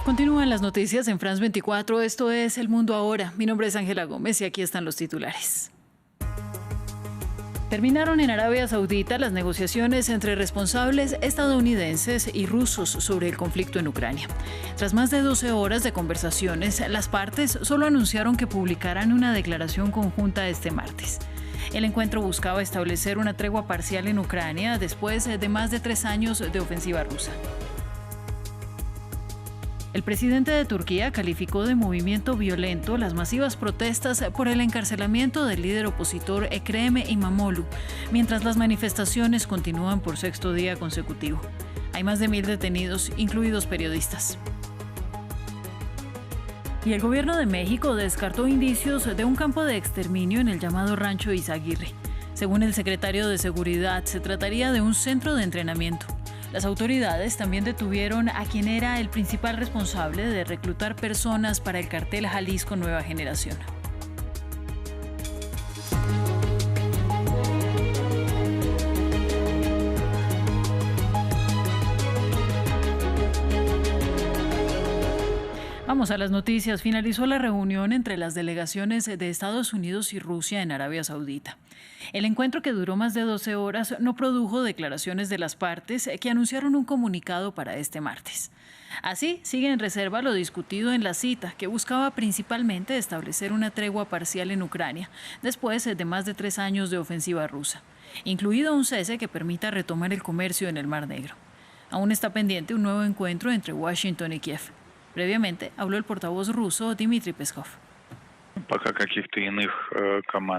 Continúan las noticias en France 24. Esto es El Mundo Ahora. Mi nombre es Ángela Gómez y aquí están los titulares. Terminaron en Arabia Saudita las negociaciones entre responsables estadounidenses y rusos sobre el conflicto en Ucrania. Tras más de 12 horas de conversaciones, las partes solo anunciaron que publicarán una declaración conjunta este martes. El encuentro buscaba establecer una tregua parcial en Ucrania después de más de 3 años de ofensiva rusa. El presidente de Turquía calificó de movimiento violento las masivas protestas por el encarcelamiento del líder opositor Ekrem İmamoğlu, mientras las manifestaciones continúan por 6º día consecutivo. Hay más de 1.000 detenidos, incluidos periodistas. Y el gobierno de México descartó indicios de un campo de exterminio en el llamado Rancho Izaguirre. Según el secretario de Seguridad, se trataría de un centro de entrenamiento. Las autoridades también detuvieron a quien era el principal responsable de reclutar personas para el cartel Jalisco Nueva Generación. Vamos a las noticias. Finalizó la reunión entre las delegaciones de Estados Unidos y Rusia en Arabia Saudita. El encuentro, que duró más de 12 horas, no produjo declaraciones de las partes, que anunciaron un comunicado para este martes. Así, sigue en reserva lo discutido en la cita, que buscaba principalmente establecer una tregua parcial en Ucrania, después de más de 3 años de ofensiva rusa, incluido un cese que permita retomar el comercio en el Mar Negro. Aún está pendiente un nuevo encuentro entre Washington y Kiev. Previamente habló el portavoz ruso Dmitry Peskov.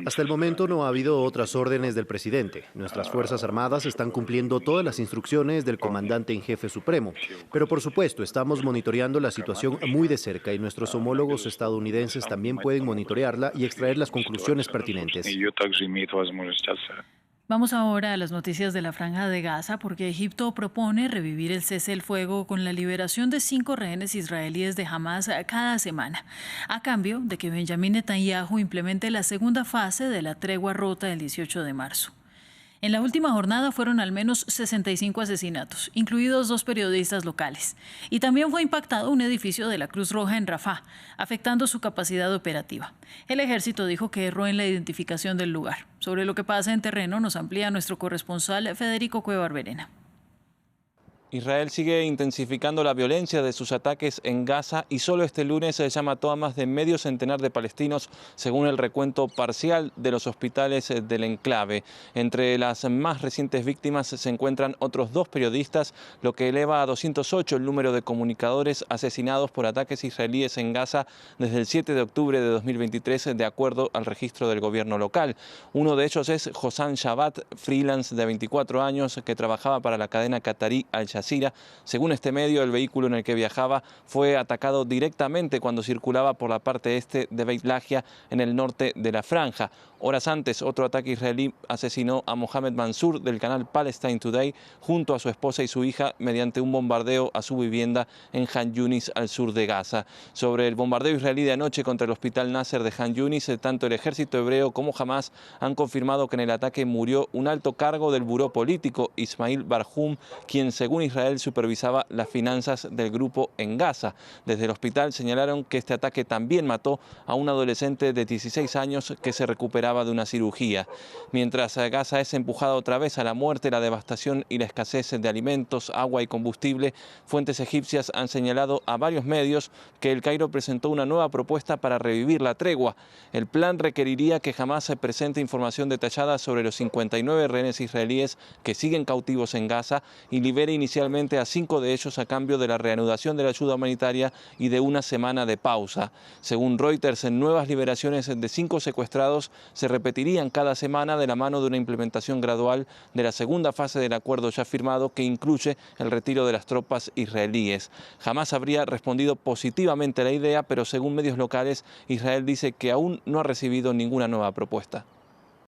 Hasta el momento no ha habido otras órdenes del presidente. Nuestras Fuerzas Armadas están cumpliendo todas las instrucciones del comandante en jefe supremo. Pero por supuesto, estamos monitoreando la situación muy de cerca y nuestros homólogos estadounidenses también pueden monitorearla y extraer las conclusiones pertinentes. Vamos ahora a las noticias de la Franja de Gaza, porque Egipto propone revivir el cese del fuego con la liberación de 5 rehenes israelíes de Hamás cada semana, a cambio de que Benjamín Netanyahu implemente la segunda fase de la tregua rota del 18 de marzo. En la última jornada fueron al menos 65 asesinatos, incluidos 2 periodistas locales. Y también fue impactado un edificio de la Cruz Roja en Rafah, afectando su capacidad operativa. El ejército dijo que erró en la identificación del lugar. Sobre lo que pasa en terreno nos amplía nuestro corresponsal Federico Cuellar Verena. Israel sigue intensificando la violencia de sus ataques en Gaza y solo este lunes se mató a más de medio centenar de palestinos, según el recuento parcial de los hospitales del enclave. Entre las más recientes víctimas se encuentran otros 2 periodistas, lo que eleva a 208 el número de comunicadores asesinados por ataques israelíes en Gaza desde el 7 de octubre de 2023, de acuerdo al registro del gobierno local. Uno de ellos es Hossam Shabbat, freelance de 24 años que trabajaba para la cadena qatarí Al Jazeera. Según este medio, el vehículo en el que viajaba fue atacado directamente cuando circulaba por la parte este de Beit Lahia, en el norte de la franja. Horas antes, otro ataque israelí asesinó a Mohamed Mansour del canal Palestine Today junto a su esposa y su hija mediante un bombardeo a su vivienda en Han Yunis, al sur de Gaza. Sobre el bombardeo israelí de anoche contra el hospital Nasser de Han Yunis, tanto el ejército hebreo como Hamás han confirmado que en el ataque murió un alto cargo del buró político, Ismail Barhum, quien según Israel supervisaba las finanzas del grupo en Gaza. Desde el hospital señalaron que este ataque también mató a un adolescente de 16 años que se recuperaba de una cirugía. Mientras Gaza es empujada otra vez a la muerte, la devastación y la escasez de alimentos, agua y combustible, fuentes egipcias han señalado a varios medios que El Cairo presentó una nueva propuesta para revivir la tregua. El plan requeriría que Hamás se presente información detallada sobre los 59 rehenes israelíes que siguen cautivos en Gaza y libere inicialmente a 5 de ellos a cambio de la reanudación de la ayuda humanitaria y de una semana de pausa. Según Reuters, en nuevas liberaciones de 5 secuestrados se repetirían cada semana de la mano de una implementación gradual de la segunda fase del acuerdo ya firmado, que incluye el retiro de las tropas israelíes. Hamás habría respondido positivamente a la idea, pero según medios locales, Israel dice que aún no ha recibido ninguna nueva propuesta.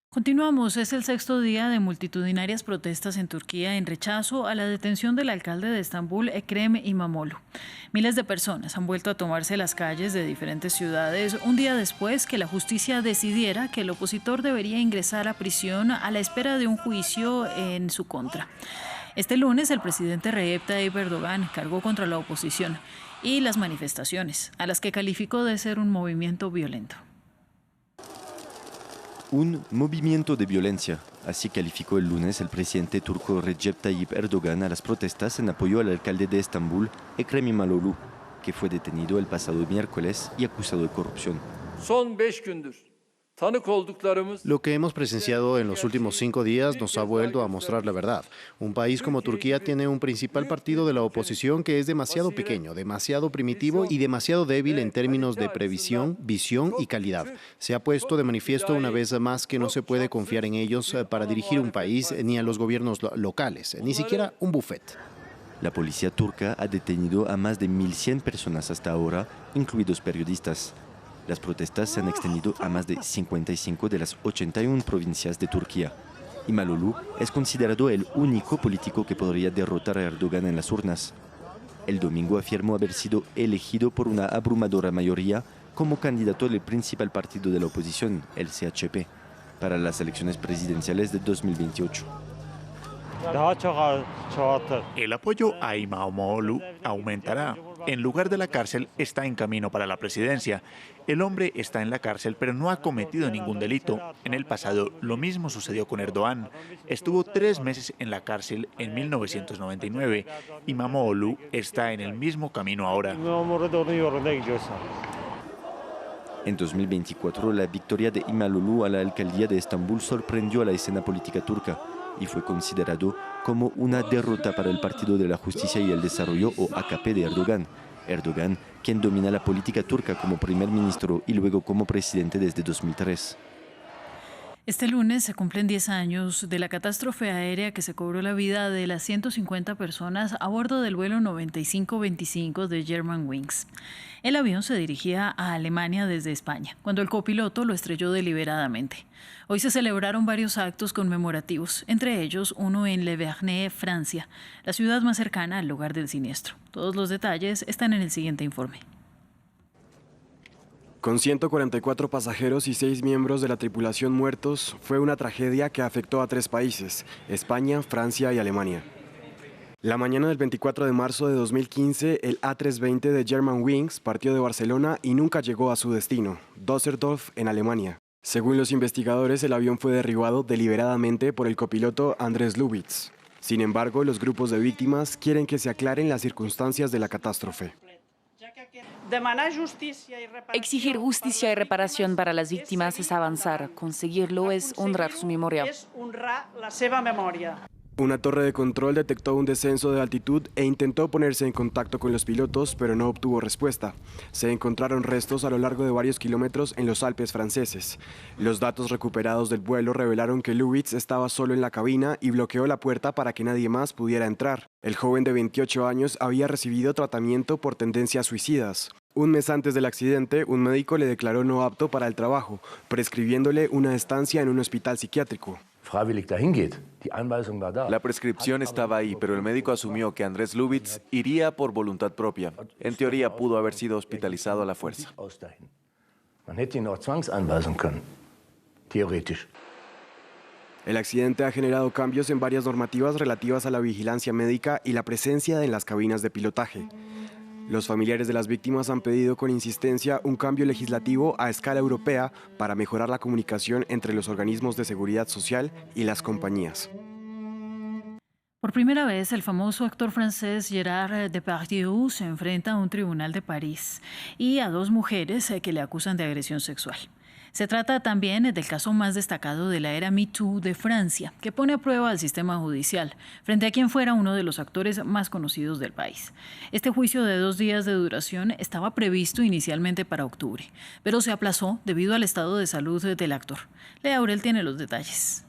Continuamos. Es el 6º día de multitudinarias protestas en Turquía en rechazo a la detención del alcalde de Estambul, Ekrem İmamoğlu. Miles de personas han vuelto a tomarse las calles de diferentes ciudades un día después que la justicia decidiera que el opositor debería ingresar a prisión a la espera de un juicio en su contra. Este lunes, el presidente Recep Tayyip Erdogan cargó contra la oposición y las manifestaciones, a las que calificó de ser un movimiento violento. Un movimiento de violencia, así calificó el lunes el presidente turco Recep Tayyip Erdogan a las protestas en apoyo al alcalde de Estambul, Ekrem İmamoğlu, que fue detenido el pasado miércoles y acusado de corrupción. Lo que hemos presenciado en los últimos 5 días nos ha vuelto a mostrar la verdad. Un país como Turquía tiene un principal partido de la oposición que es demasiado pequeño, demasiado primitivo y demasiado débil en términos de previsión, visión y calidad. Se ha puesto de manifiesto una vez más que no se puede confiar en ellos para dirigir un país ni a los gobiernos locales, ni siquiera un buffet. La policía turca ha detenido a más de 1.100 personas hasta ahora, incluidos periodistas. Las protestas se han extendido a más de 55 de las 81 provincias de Turquía. İmamoğlu es considerado el único político que podría derrotar a Erdogan en las urnas. El domingo afirmó haber sido elegido por una abrumadora mayoría como candidato del principal partido de la oposición, el CHP, para las elecciones presidenciales de 2028. El apoyo a İmamoğlu aumentará. En lugar de la cárcel, está en camino para la presidencia. El hombre está en la cárcel, pero no ha cometido ningún delito. En el pasado, lo mismo sucedió con Erdogan. Estuvo 3 meses en la cárcel en 1999. İmamoğlu está en el mismo camino ahora. En 2024, la victoria de İmamoğlu a la alcaldía de Estambul sorprendió a la escena política turca y fue considerado como una derrota para el Partido de la Justicia y el Desarrollo o AKP de Erdogan. Erdogan, quien domina la política turca como primer ministro y luego como presidente desde 2003. Este lunes se cumplen 10 años de la catástrofe aérea que se cobró la vida de las 150 personas a bordo del vuelo 9525 de Germanwings. El avión se dirigía a Alemania desde España, cuando el copiloto lo estrelló deliberadamente. Hoy se celebraron varios actos conmemorativos, entre ellos uno en Le Vernet, Francia, la ciudad más cercana al lugar del siniestro. Todos los detalles están en el siguiente informe. Con 144 pasajeros y 6 miembros de la tripulación muertos, fue una tragedia que afectó a 3 países, España, Francia y Alemania. La mañana del 24 de marzo de 2015, el A320 de Germanwings partió de Barcelona y nunca llegó a su destino, Düsseldorf, en Alemania. Según los investigadores, el avión fue derribado deliberadamente por el copiloto Andrés Lubitz. Sin embargo, los grupos de víctimas quieren que se aclaren las circunstancias de la catástrofe. Exigir justicia y reparación para las víctimas es avanzar. Conseguirlo es honrar su memoria. Una torre de control detectó un descenso de altitud e intentó ponerse en contacto con los pilotos, pero no obtuvo respuesta. Se encontraron restos a lo largo de varios kilómetros en los Alpes franceses. Los datos recuperados del vuelo revelaron que Lubitz estaba solo en la cabina y bloqueó la puerta para que nadie más pudiera entrar. El joven de 28 años había recibido tratamiento por tendencias suicidas. Un mes antes del accidente, un médico le declaró no apto para el trabajo, prescribiéndole una estancia en un hospital psiquiátrico. La prescripción estaba ahí, pero el médico asumió que Andrés Lubitz iría por voluntad propia. En teoría, pudo haber sido hospitalizado a la fuerza. El accidente ha generado cambios en varias normativas relativas a la vigilancia médica y la presencia en las cabinas de pilotaje. Los familiares de las víctimas han pedido con insistencia un cambio legislativo a escala europea para mejorar la comunicación entre los organismos de seguridad social y las compañías. Por primera vez, el famoso actor francés Gérard Depardieu se enfrenta a un tribunal de París y a 2 mujeres que le acusan de agresión sexual. Se trata también del caso más destacado de la era Me Too de Francia, que pone a prueba al sistema judicial, frente a quien fuera uno de los actores más conocidos del país. Este juicio de 2 días de duración estaba previsto inicialmente para octubre, pero se aplazó debido al estado de salud del actor. Lea Aurel tiene los detalles.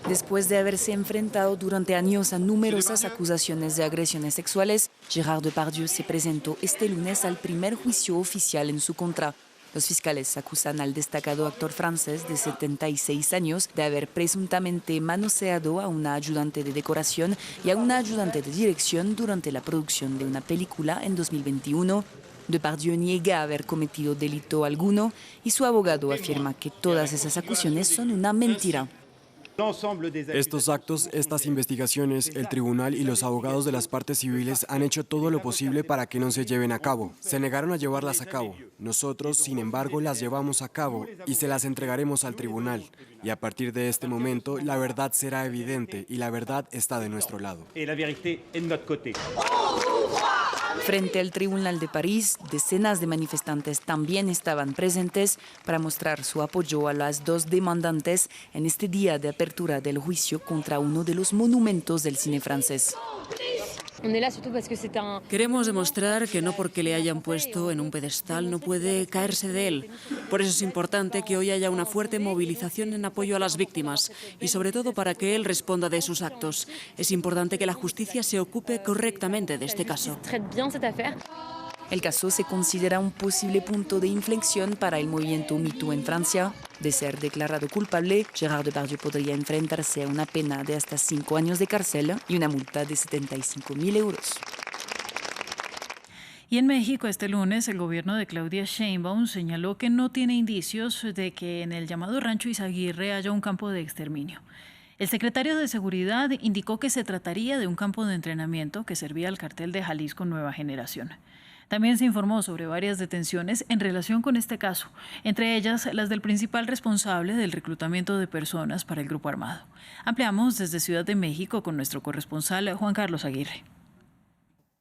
Después de haberse enfrentado durante años a numerosas acusaciones de agresiones sexuales, Gérard Depardieu se presentó este lunes al primer juicio oficial en su contra. Los fiscales acusan al destacado actor francés de 76 años de haber presuntamente manoseado a una ayudante de decoración y a una ayudante de dirección durante la producción de una película en 2021. Depardieu niega haber cometido delito alguno y su abogado afirma que todas esas acusaciones son una mentira. Estos actos, estas investigaciones, el tribunal y los abogados de las partes civiles han hecho todo lo posible para que no se lleven a cabo. Se negaron a llevarlas a cabo. Nosotros, sin embargo, las llevamos a cabo y se las entregaremos al tribunal. Y a partir de este momento, la verdad será evidente y la verdad está de nuestro lado. Frente al Tribunal de París, decenas de manifestantes también estaban presentes para mostrar su apoyo a las dos demandantes en este día de apertura del juicio contra uno de los monumentos del cine francés. Queremos demostrar que no porque le hayan puesto en un pedestal no puede caerse de él. Por eso es importante que hoy haya una fuerte movilización en apoyo a las víctimas y sobre todo para que él responda de sus actos. Es importante que la justicia se ocupe correctamente de este caso. El caso se considera un posible punto de inflexión para el movimiento Me Too en Francia. De ser declarado culpable, Gérard Depardieu podría enfrentarse a una pena de hasta 5 años de cárcel y una multa de 75.000 euros. Y en México, este lunes, el gobierno de Claudia Sheinbaum señaló que no tiene indicios de que en el llamado Rancho Izaguirre haya un campo de exterminio. El secretario de Seguridad indicó que se trataría de un campo de entrenamiento que servía al cartel de Jalisco Nueva Generación. También se informó sobre varias detenciones en relación con este caso, entre ellas las del principal responsable del reclutamiento de personas para el grupo armado. Ampliamos desde Ciudad de México con nuestro corresponsal Juan Carlos Aguirre.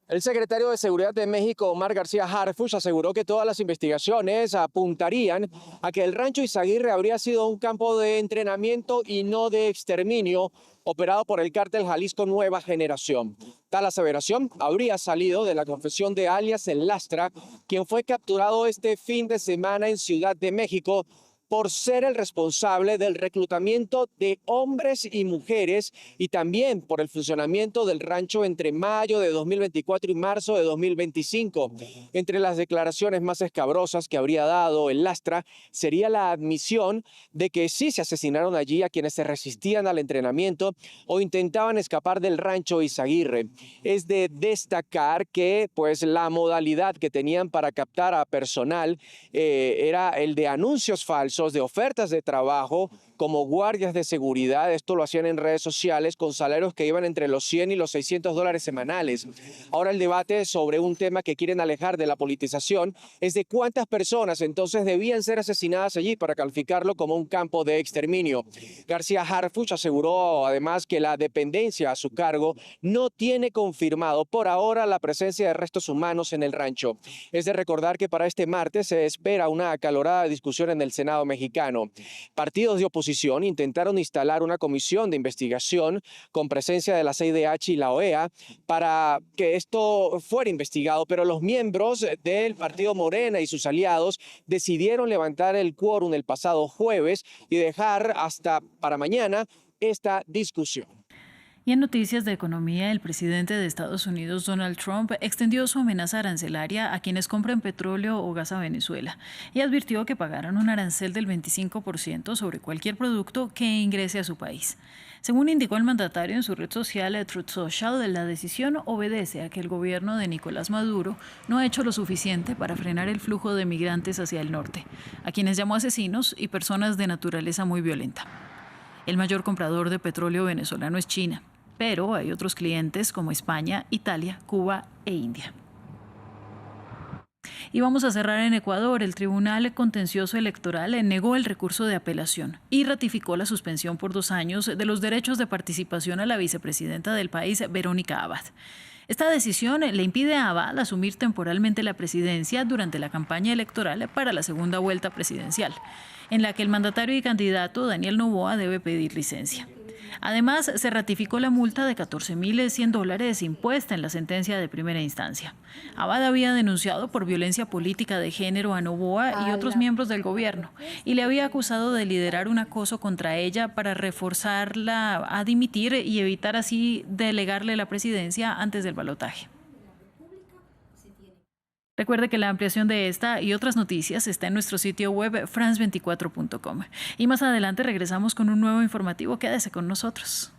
El secretario de Seguridad de México, Omar García Harfuch, aseguró que todas las investigaciones apuntarían a que el Rancho Izaguirre habría sido un campo de entrenamiento y no de exterminio operado por el cártel Jalisco Nueva Generación. Tal aseveración habría salido de la confesión de alias El Lastra, quien fue capturado este fin de semana en Ciudad de México por ser el responsable del reclutamiento de hombres y mujeres y también por el funcionamiento del rancho entre mayo de 2024 y marzo de 2025. Entre las declaraciones más escabrosas que habría dado El Lastra sería la admisión de que sí se asesinaron allí a quienes se resistían al entrenamiento o intentaban escapar del rancho Izaguirre. Es de destacar que pues la modalidad que tenían para captar a personal era el de anuncios falsos, de ofertas de trabajo como guardias de seguridad. Esto lo hacían en redes sociales con salarios que iban entre los 100 y los $600 semanales. Ahora el debate sobre un tema que quieren alejar de la politización es de cuántas personas entonces debían ser asesinadas allí para calificarlo como un campo de exterminio. García Harfuch aseguró además que la dependencia a su cargo no tiene confirmado por ahora la presencia de restos humanos en el rancho. Es de recordar que para este martes se espera una acalorada discusión en el Senado mexicano. Partidos de oposición intentaron instalar una comisión de investigación con presencia de la CIDH y la OEA para que esto fuera investigado, pero los miembros del partido Morena y sus aliados decidieron levantar el quórum el pasado jueves y dejar hasta para mañana esta discusión. Y en noticias de economía, el presidente de Estados Unidos, Donald Trump, extendió su amenaza arancelaria a quienes compren petróleo o gas a Venezuela y advirtió que pagarán un arancel del 25% sobre cualquier producto que ingrese a su país. Según indicó el mandatario en su red social Truth Social, la decisión obedece a que el gobierno de Nicolás Maduro no ha hecho lo suficiente para frenar el flujo de migrantes hacia el norte, a quienes llamó asesinos y personas de naturaleza muy violenta. El mayor comprador de petróleo venezolano es China, pero hay otros clientes como España, Italia, Cuba e India. Y vamos a cerrar en Ecuador. El Tribunal Contencioso Electoral negó el recurso de apelación y ratificó la suspensión por 2 años de los derechos de participación a la vicepresidenta del país, Verónica Abad. Esta decisión le impide a Abad asumir temporalmente la presidencia durante la campaña electoral para la segunda vuelta presidencial, en la que el mandatario y candidato Daniel Noboa debe pedir licencia. Además, se ratificó la multa de $14.100 impuesta en la sentencia de primera instancia. Abad había denunciado por violencia política de género a Noboa y otros miembros del gobierno y le había acusado de liderar un acoso contra ella para reforzarla a dimitir y evitar así delegarle la presidencia antes del balotaje. Recuerde que la ampliación de esta y otras noticias está en nuestro sitio web france24.com. Y más adelante regresamos con un nuevo informativo. Quédese con nosotros.